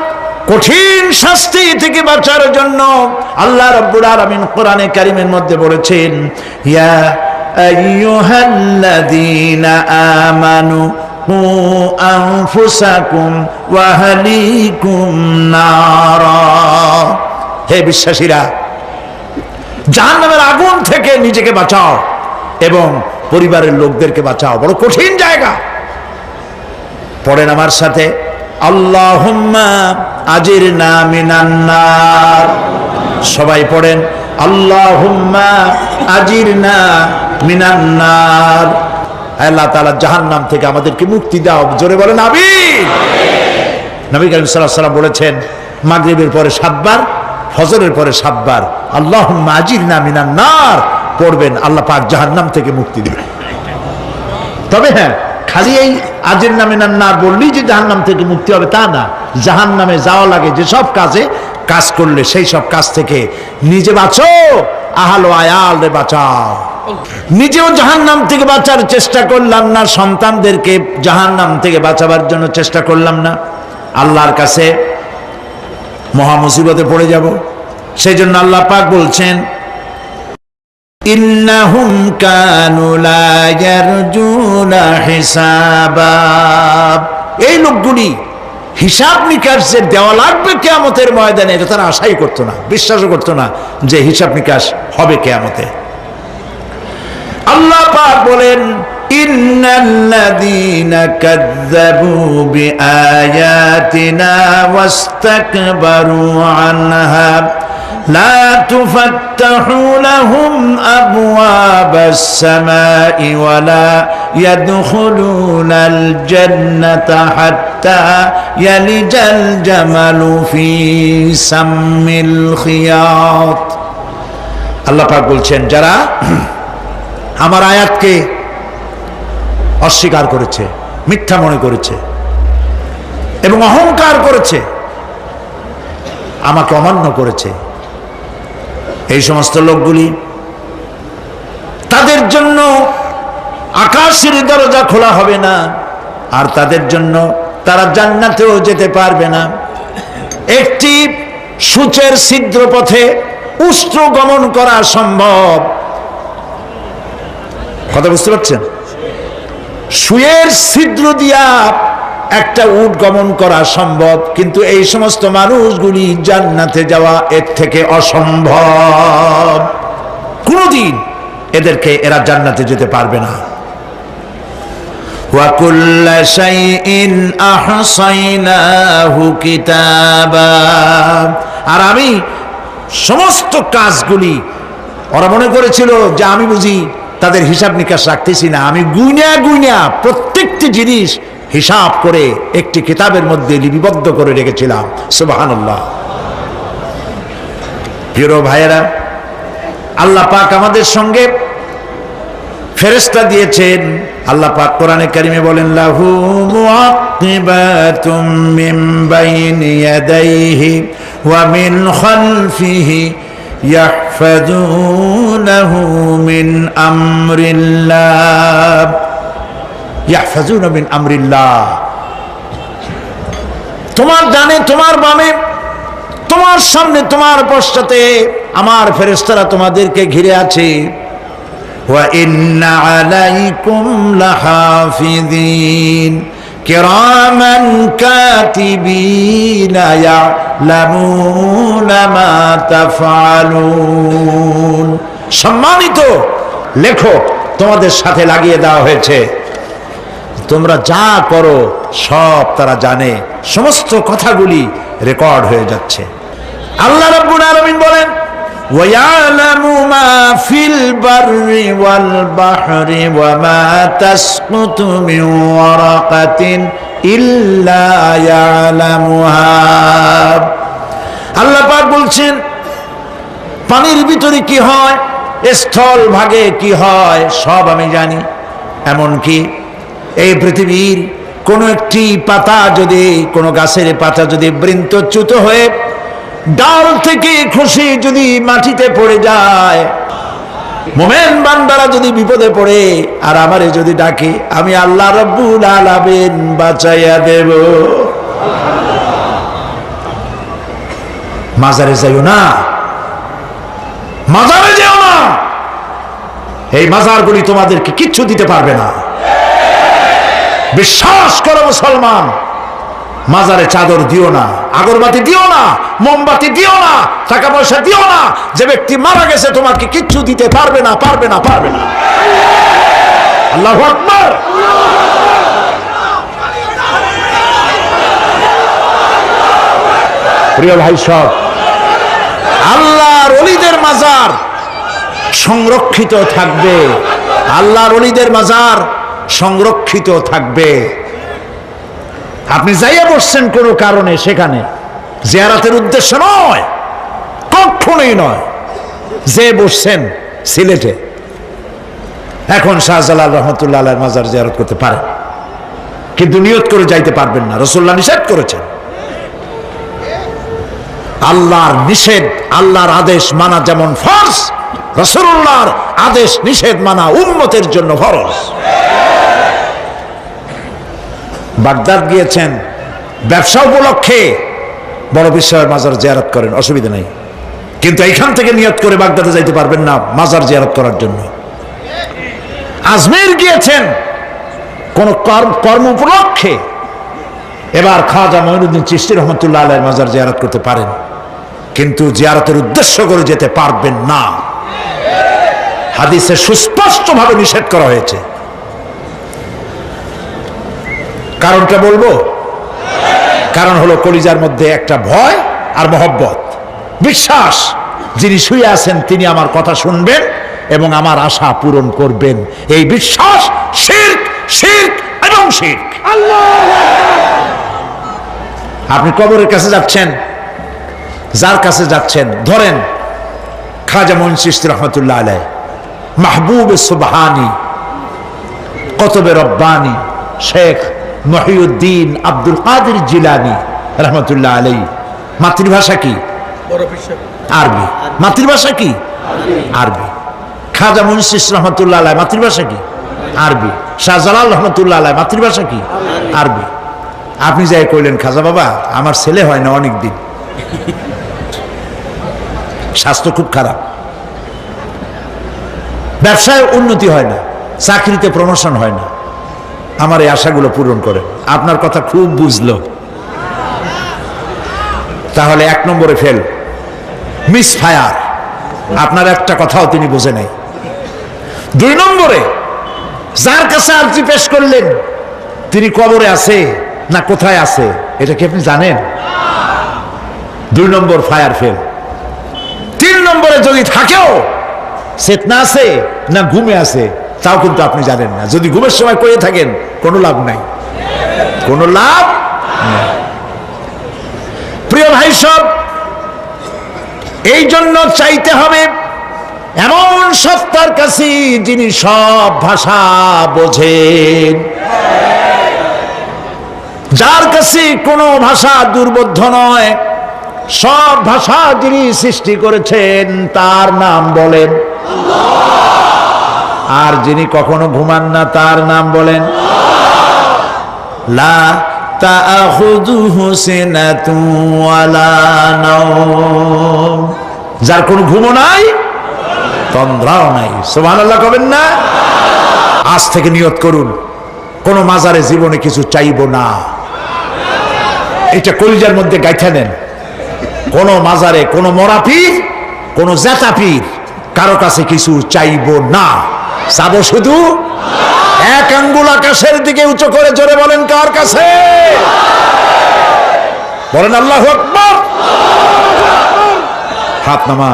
কঠিন শাস্তি থেকে বাঁচার জন্য আল্লাহ রাব্বুল আলামিন কোরআনে কারীমের মধ্যে বলেছেন ইয়া আইয়ুহাল্লাযীনা আমানু কু আনফুসাকুম ওয়া আহলিকুম নারা, হে বিশ্বাসীরা জাহান্নামের আগুন থেকে নিজেকে বাঁচাও এবং পরিবারের লোকদেরকে বাঁচাও। বড় কঠিন জায়গা। পড়েন আমার সাথে আল্লাহুম্মা আজিরনা মিনান নার। সবাই পড়েন আল্লাহুম্মা আজিরনা মিনান নার। আল্লাহ তাআলা জাহান্নাম থেকে আমাদেরকে মুক্তি দাও। জোরে বলেন আমিন। নবী করিম সাল্লাল্লাহু আলাইহি ওয়াসাল্লাম বলেছেন মাগরিবের পরে 7 বার, ফজরের পরে 7 বার আল্লাহুম্মা আজিরনা মিনান নার পড়বেন, আল্লাহ পাক জাহান্নাম থেকে মুক্তি দিবেন। তবে হ্যাঁ, খালি এই আজিরনা মিনান নার বললেই যে জাহান্নাম থেকে মুক্তি হবে তা না। জাহান্নামে যাওয়া লাগে যে সব কাজ করলে সেই সব কাজ থেকে নিজে বাঁচো, আহল আয়াল রে বাঁচাও। নিজেও জাহান্নাম থেকে বাঁচার চেষ্টা করলাম না, সন্তানদেরকে জাহান্নাম থেকে বাঁচাবার জন্য চেষ্টা করলাম না, আল্লাহর কাছে মহা মুসিবতে পড়ে যাব। সেই জন্য আল্লাহ পাক বলছেন ইন্নাহুম কানু লা ইয়ারজুনা হিসাবা, এই লোকগুলি হিসাব নিকাশ যে দেওয়া লাগবে কিয়ামতের ময়দানে এটা তারা আশাই করতো না, বিশ্বাসও করতো না যে হিসাব নিকাশ হবে কিয়ামতে। আল্লাহ পাক বলেন ইন্নাল্লাযীনা কাযযাবু বিআয়াতিনা ওয়াস্তাকবারু আনহা লা তুফাত্তাহু লাহুম আবওয়াবাস সামাই ওয়া লা ইয়াদখুলুনাল জান্নাতা হাত্তা ইয়ালিজাল জামালু ফি সাম্মিল খিয়াত। আল্লাহ পাক বলছেন, যারা আমার আয়াতকে অস্বীকার করেছে, মিথ্যা মনে করেছে এবং অহংকার করেছে, আমাকে অমান্য করেছে, এই সমস্ত লোকগুলি, তাদের জন্য আকাশের দরজা খোলা হবে না, আর তাদের জন্য তারা জান্নাতেও যেতে পারবে না। একটি সূচের ছিদ্র পথে উষ্ট্র গমন করা সম্ভব, কথা বুঝতে পারছেন? সুয়ের ছিদ্র দিয়া একটা উট গমন করা সম্ভব, কিন্তু এই সমস্ত মানুষগুলি জান্নাতে যাওয়া এর থেকে অসম্ভব। কোনদিন এরা জান্নাতে যেতে পারবে না। ওয়া কুল্লা শাইইন আহসাইনাহু কিতাবা, আর আমি সমস্ত কাজগুলি, ওরা মনে করেছিল যে আমি বুঝি তাদের হিসাব নিকাশ রাখতেছি না, আমি গুইনা প্রত্যেকটি জিনিস হিসাব করে একটি কিতাবের মধ্যে লিপিবদ্ধ করে রেখেছিলাম। সুবহানাল্লাহ। প্রিয় ভাইয়েরা, আল্লাহ পাক আমাদের সঙ্গে ফেরেশতা দিয়েছেন। আল্লাহ পাক কোরআনে কারিমে বলেন, লাহু মুআক্কিবাতুম মিন বাইনি ইয়াদাইহি ওয়া মিন খালফিহি ইয়াহফাযুনাহু মিন আমরিল্লাহ। ইয়াহফাযুনা মিন আমরিল্লাহ, তোমার ডানে, তোমার বামে, তোমার সামনে, তোমার পশ্চাতে আমার ফেরেশতারা তোমাদেরকে ঘিরে আছে। ওয়া ইন্না আলাইকুম লাহাফিযিন কিরামান কাতিবিনা ইয়ালামুনা মা তাফআলুন। সম্মানিত লেখক তোমাদের সাথে লাগিয়ে দেওয়া হয়েছে, তোমরা যা করো সব তারা জানে, সমস্ত কথাগুলি রেকর্ড হয়ে যাচ্ছে। আল্লাহ রাব্বুল আলামিন বলেন, ওয়ায়ালামু মা ফিল বাররি ওয়াল বাহরি ওয়া মা তাসকুতু মিন ওয়ারাকাতিন ইল্লা ইয়ালামুহা। আল্লাহ পাক বলছেন, পানির ভিতরে কি হয়, স্থল ভাগে কি হয়, সব আমি জানি। এমনকি এই পৃথিবীর কোন একটি পাতা যদি, কোন গাছের পাতা যদি বৃন্তচ্যুত হয়ে ডাল থেকে খসে যদি মাটিতে পড়ে যায়, মোমেন বান্দারা যদি বিপদে পড়ে আর আমারে যদি ডাকে, আমি আল্লাহ রাব্বুল আলামিন বাঁচাইয়া দেব। মাজারে যাইও না, মাজারে যেও না, এই মাজারগুলি তোমাদেরকে কিচ্ছু দিতে পারবে না। বিশ্বাস করো মুসলমান, মাজারে চাদর দিও না, আগরবাতি দিও না, মোমবাতি দিও না, টাকা পয়সা দিও না। যে ব্যক্তি মারা গেছে তোমাকে কিচ্ছু দিতে পারবে না, পারবে না, পারবে না। আল্লাহু আকবার। প্রিয় ভাই সব, আল্লাহর ওলিদের মাজার সংরক্ষিত থাকবে, আল্লাহর ওলিদের মাজার সংরক্ষিত থাকবে। আপনি যাইয়া বসছেন কোনো কারণে, সেখানে জিয়ারতের উদ্দেশ্য নয়, কখনোই নয়। যে বসছেন সিলেটে, এখন শাহজালাল রহমতুল্লাহ আলাইহির মাজার জিয়ারত করতে পারেন, কিন্তু নিয়ত করে যাইতে পারবেন না, রাসূলুল্লাহ নিষেধ করেছেন। আল্লাহর নিষেধ, আল্লাহর আদেশ মানা যেমন ফরজ, রাসূলুল্লাহর আদেশ নিষেধ মানা উম্মতের জন্য ফরজ। বাগদাদ গিয়েছেন ব্যবসা উপলক্ষে, বড় বিশ্বের মাজার জিয়ারত করেন, অসুবিধা নেই, কিন্তু এইখান থেকে নিয়ত করে বাগদাদে যাইতে পারবেন না মাজার জিয়ারত করার জন্য। আজমির গিয়েছেন কোন কর্ম উপলক্ষে, এবার খাজা মঈনুদ্দিন চিশতি রহমতুল্লাহ আলাইহির মাজার জিয়ারত করতে পারেন, কিন্তু জিয়ারতের উদ্দেশ্য করে যেতে পারবেন না। হাদিসে সুস্পষ্টভাবে নিষেধ করা হয়েছে। কারণটা বলবো? কারণ হলো কলিজার মধ্যে একটা ভয় আর মহব্বত, বিশ্বাস যিনি শুয়ে আছেন তিনি আমার কথা শুনবেন এবং আমার আশা পূরণ করবেন। এই বিশ্বাস শিরক, শিরক এবং শিরক। আপনি কবরের কাছে যাচ্ছেন, যার কাছে যাচ্ছেন, ধরেন খাজা মঈন চিশতি রহমতুল্লাহ আলাইহ, মাহবুব সুবহানি, কতবে রব্বানি, শেখ মহিউদ্দিন আব্দুল কাদের জিলানী রহমতুল্লাহ আলাইহি। মাতৃভাষা কি? আরবি। মাতৃভাষা কি? আরবি। খাজা মঈন চিশতি রহমতুল্লাহ আলাইহ মাতৃভাষা কি? আরবি। শাহজালাল রহমতুল্লাহ আলাইহ মাতৃভাষা কি? আরবি। আপনি যাই কইলেন, খাজা বাবা আমার ছেলে হয় না অনেক দিন, স্বাস্থ্য খুব খারাপ, ব্যবসায় উন্নতি হয় না, চাকরিতে প্রমোশন হয় না, আমার এই আশাগুলো পূরণ করেন। আপনার কথা খুব বুঝলো, তাহলে 1 নম্বরে ফেল, মিস ফায়ার। আপনার একটা কথাও তিনি বোঝে নাই। 2 নম্বরে যার কাছে আর্জি পেশ করলেন তিনি কবরে আছে না কোথায় আছে এটা কি আপনি জানেন? 2 নম্বর ফায়ার ফেল। 3 নম্বরে যদি থাকেও চেতনা আছে না ঘুমে আছে তাও কিন্তু আপনি জানেন না। যদি ঘুমের সময় করে থাকেন কোনো লাভ নাই, কোনো লাভ নাই। প্রিয় ভাই সব, এই জন্য চাইতে হবে এমন সত্তার কাছে যিনি সব ভাষা বোঝেন, যার কাছে কোনো ভাষা দুর্বোধ্য নয়, সব ভাষা যিনি সৃষ্টি করেছেন তার নাম বলেন, আর যিনি কখনো ঘুমান না তার নাম বলেন লা তাআখুযুহু সিনাতুন ওয়ালা নাওম, যার কোনো ঘুমও নাই তন্দ্রাও নাই। সুবহানাল্লাহ কবেন না? আজ থেকে নিয়ত করুন কোন মাজারে জীবনে কিছু চাইবো না, এটা কলিজার মধ্যে গাইথা নেন। কোন মাজারে কোন মরা পীর, কোন জেতা পীর কারো কাছে কিছু চাইবো না, চাবো শুধু এক আঙ্গুল আকাশের দিকে উঁচু করে জোরে বলেন কার কাছে? বলেন আল্লাহু আকবার। হাত নামা।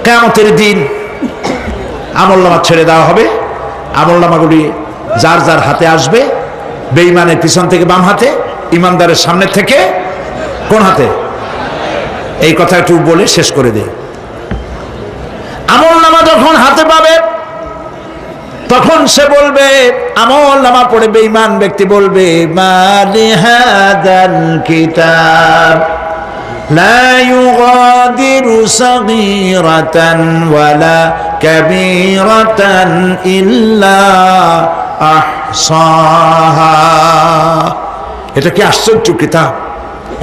কিয়ামতের দিন আমলনামা ছেড়ে দেওয়া হবে, আমলনামাগুলি যার যার হাতে আসবে, বেঈমানের পিছন থেকে বাম হাতে, ইমানদারের সামনে থেকে কোন হাতে? এই কথা একটু বলে শেষ করে দেই। আমলনামা যখন হাতে পাবে তখন সে বলবে, আমলনামা পড়ে বেঈমান ব্যক্তি বলবে, মালি হাদাল কিতাব লা ইউগাদিরু সাগীরাতান ওয়ালা কাবীরাতান ইল্লা আহসাহা। এটা কি আশ্চর্য কিতাব!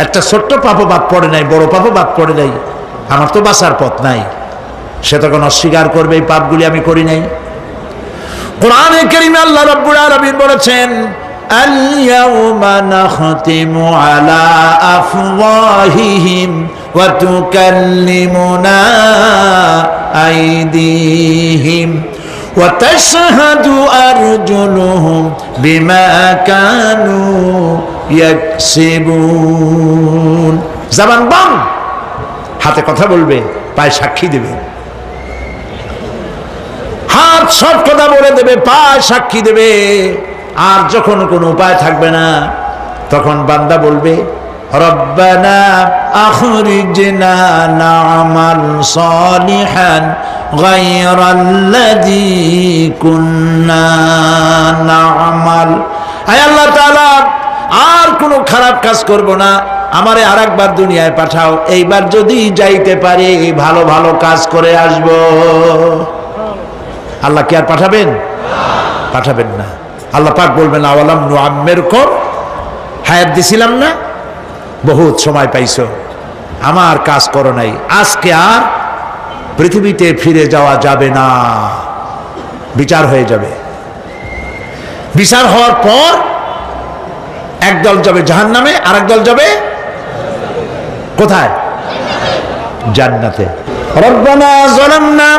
একটা ছোট্ট পাপও বাদ পড়ে নাই, বড় পাপও বাদ পড়ে নাই। আমার তো বাঁচার পথ নাই। সে তখন অস্বীকার করবে এই পাপগুলি আমি করি নাই। কোরআনে কারীমে আল্লাহ রাব্বুল আলামিন বলেছেন, আল ইয়াউমা নাখতিমু আলা আফওয়াহিহিম ওয়া তুকাল্লিমুনা আইদিহিম ওয়া তাশহাদু আরজুলুহুম বিমা কানু ইয়াকসিবুন। জবান বন্ধ, হাতে কথা বলবে, পায়ে সাক্ষী দেবে। হাত সব কথা বলে দেবে, পায়ে সাক্ষী দেবে। আর যখন কোনো উপায় থাকবে না তখন বান্দা বলবে, রব্বানা আখরিজনা না'মাল সালিহান গায়রাল্লাযী কুন্না না'মাল। আয় আল্লাহ তাআলা, আর কোনো খারাপ কাজ করব না, আমারে আরেকবার দুনিয়ায় পাঠাও। এইবার যদি যাইতে পারি ভালো ভালো কাজ করে আসব। আল্লাহ কি আর পাঠাবেন? পাঠাবেন না। আল্লাহ পাক বলবেন, আওয়ালাম নুআম্মিরকুম, হায়াত দিছিলাম না, বহুত সময় পাইছো, আমার কাজ করো নাই, আজকে আর পৃথিবীতে ফিরে যাওয়া যাবে না, বিচার হয়ে যাবে। বিচার হওয়ার পর একদল যাবে জাহান্নামে, আর একদল যাবে কোথায়? জান্নাতে। রব্বানা যালামনা